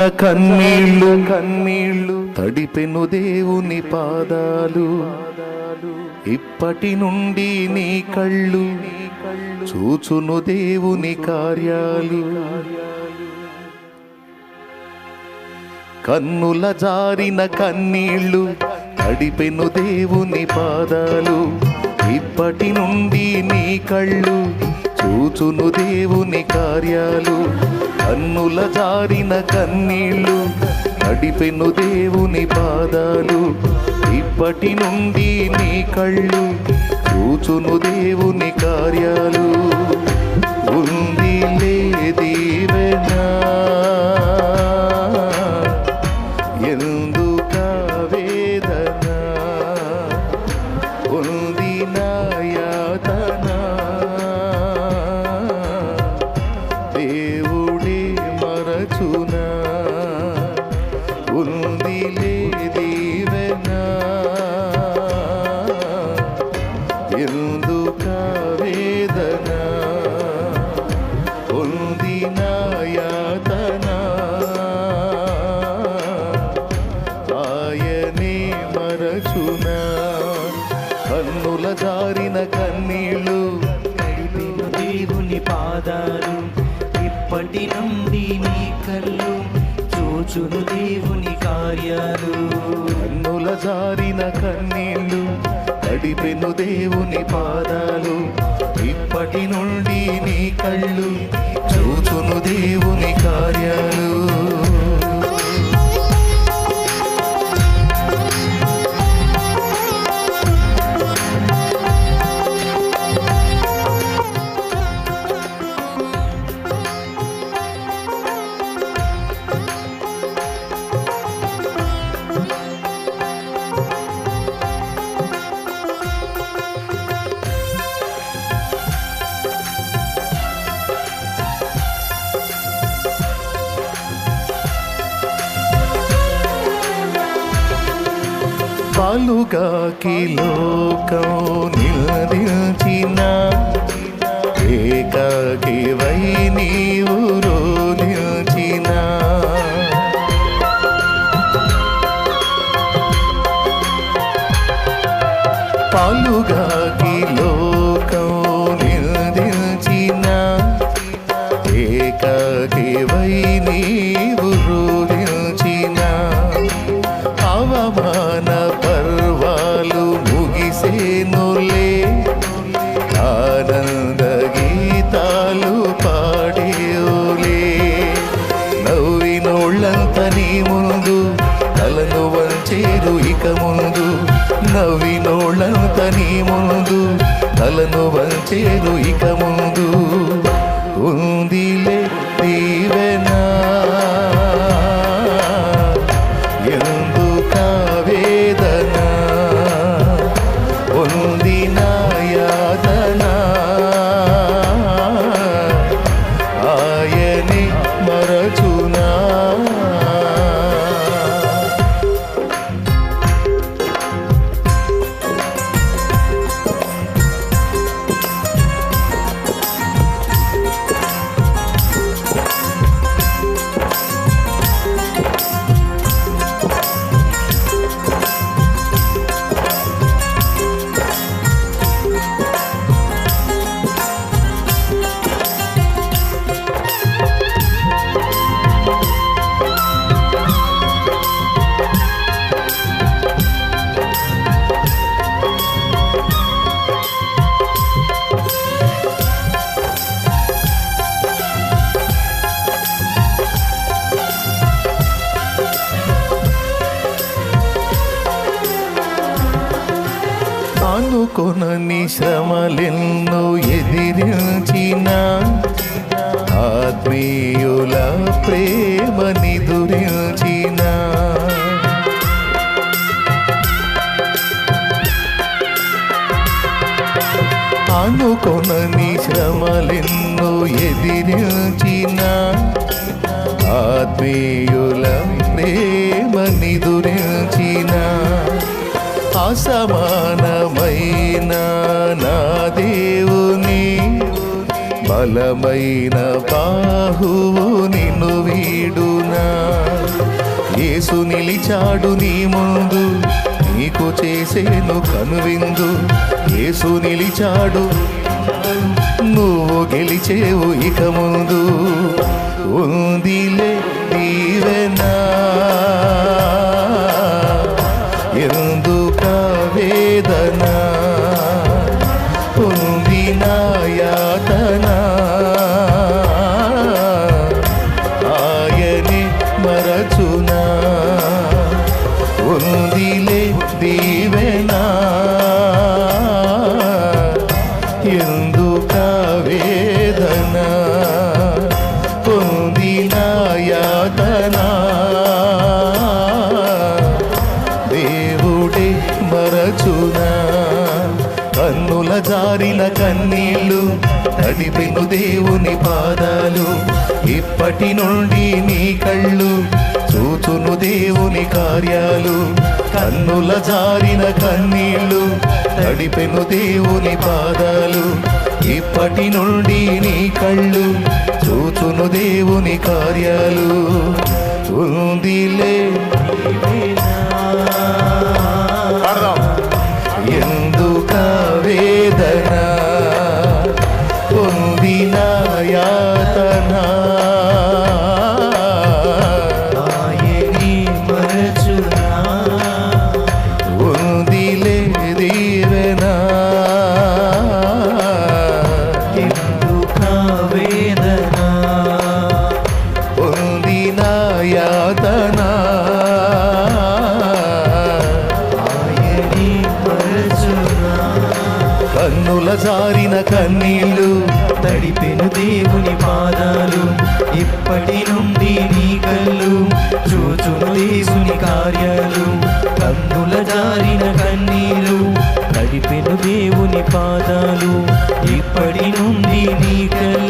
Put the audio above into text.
కన్నీళ్ళు కన్నీళ్ళు తడిపెను దేవుని పాదాలు. ఇప్పటి నుండి నీ కళ్ళు చూచును దేవుని కార్యాలు. కన్నుల జారిన కన్నీళ్ళు తడిపెను దేవుని పాదాలు. ఇప్పటి నుండి నీ కళ్ళు చూచును దేవుని కార్యాలు. కన్నుల జారిన కన్నీళ్ళు తడిపెను దేవుని పాదాలు. ఇప్పటి నుండి నీ కళ్ళు చూచును దేవుని కార్యాలు. ఉంది లేదీవెనా ఎందుక వేదన, ఉంది నాయాతన దేవుడే మరచునా. ఉంది లేదీవెనా ఎందుక వేదన, ఉంది నాయాతన ఆయనే మరచునా. కన్నుల జారిన కన్నీళ్ళు తడిపెను దేవుని పాదాలు. ఇప్పటి నుండి నీ కళ్ళు చూచును దేవుని కార్యాలు. కన్నుల జారిన కన్నీళ్ళు తడిపెను దేవుని పాదాలు. ఇప్పటి నుండి నీ కళ్ళు చూచును దేవుని కార్యాలు. పాలుగాకి లోకం నిలదించిన ఏకాకి వై నీవు రోలించిన. పాలుగాకి లోకం నిలదించిన ఏకాకి వై నీవు రోలించిన. అవమాన పర్వాలు ముగిసేనులే, ఆనంద గీతాలు పాడేవులే. నవ్వినోళ్ళంత నీ ముందు తలను వంచేరు ఇక ముందు. నవ్వినోళ్ళంత నీ ముందు తలను వంచేరు ఇక ముందు. ఉందిలే దీవెనా ఎందుక వేదన, ఉంది నాయాతన ఆయనే మరచునా. అనుకొనని శ్రమలెన్నో ఎదిరించిన ఆత్మీయుల ప్రేమని దురించిన. అనుకొనని శ్రమలెన్నో ఎదిరించిన ఆత్మీయుల ప్రేమని దురించిన. అసమానమైన నా దేవుని బలమైన బాహువు నిన్ను వీడునా యేసు నిలిచాడు నీ ముందు నీకు చేసేను కనువిందు యేసు నిలిచాడు నువ్వు గెలిచేవు ఇక ముందు ఉందిలే దీవెనా ఎందుక వేదన ఉంది నా యాతన ఆయనే మరచునా ఉందిలే దీవెనా ఎందుక వేదన ఉంది నా యాతన దేవుడే మరచునా కన్నుల జారిన కన్నీళ్ళు తడిపెను దేవుని పాదాలు ఇప్పటి నుండి నీ కళ్ళు చూచును దేవుని కార్యాలు కన్నుల జారిన కన్నీళ్ళు తడిపెను దేవుని పాదాలు ఇప్పటి నుండి నీ కళ్ళు చూచును దేవుని కార్యాలు ఉందిలే ఎందుక వేదన ఉంది నా యాతన ఆయనే మరచునా ఉందిలే దీవెనా ఎందుక వేదన ఉంది నా యాతన ఆయనే మరచునా కన్నుల జారిన కన్నీళ్ళు తడిపెను దేవుని పాదాలు ఇప్పటి నుండి నీ కళ్ళు చూచును దేవుని కార్యాలు కన్నుల జారిన కన్నీరు తడిపెను దేవుని పాదాలు ఇప్పటి నుండి నీ కళ్ళు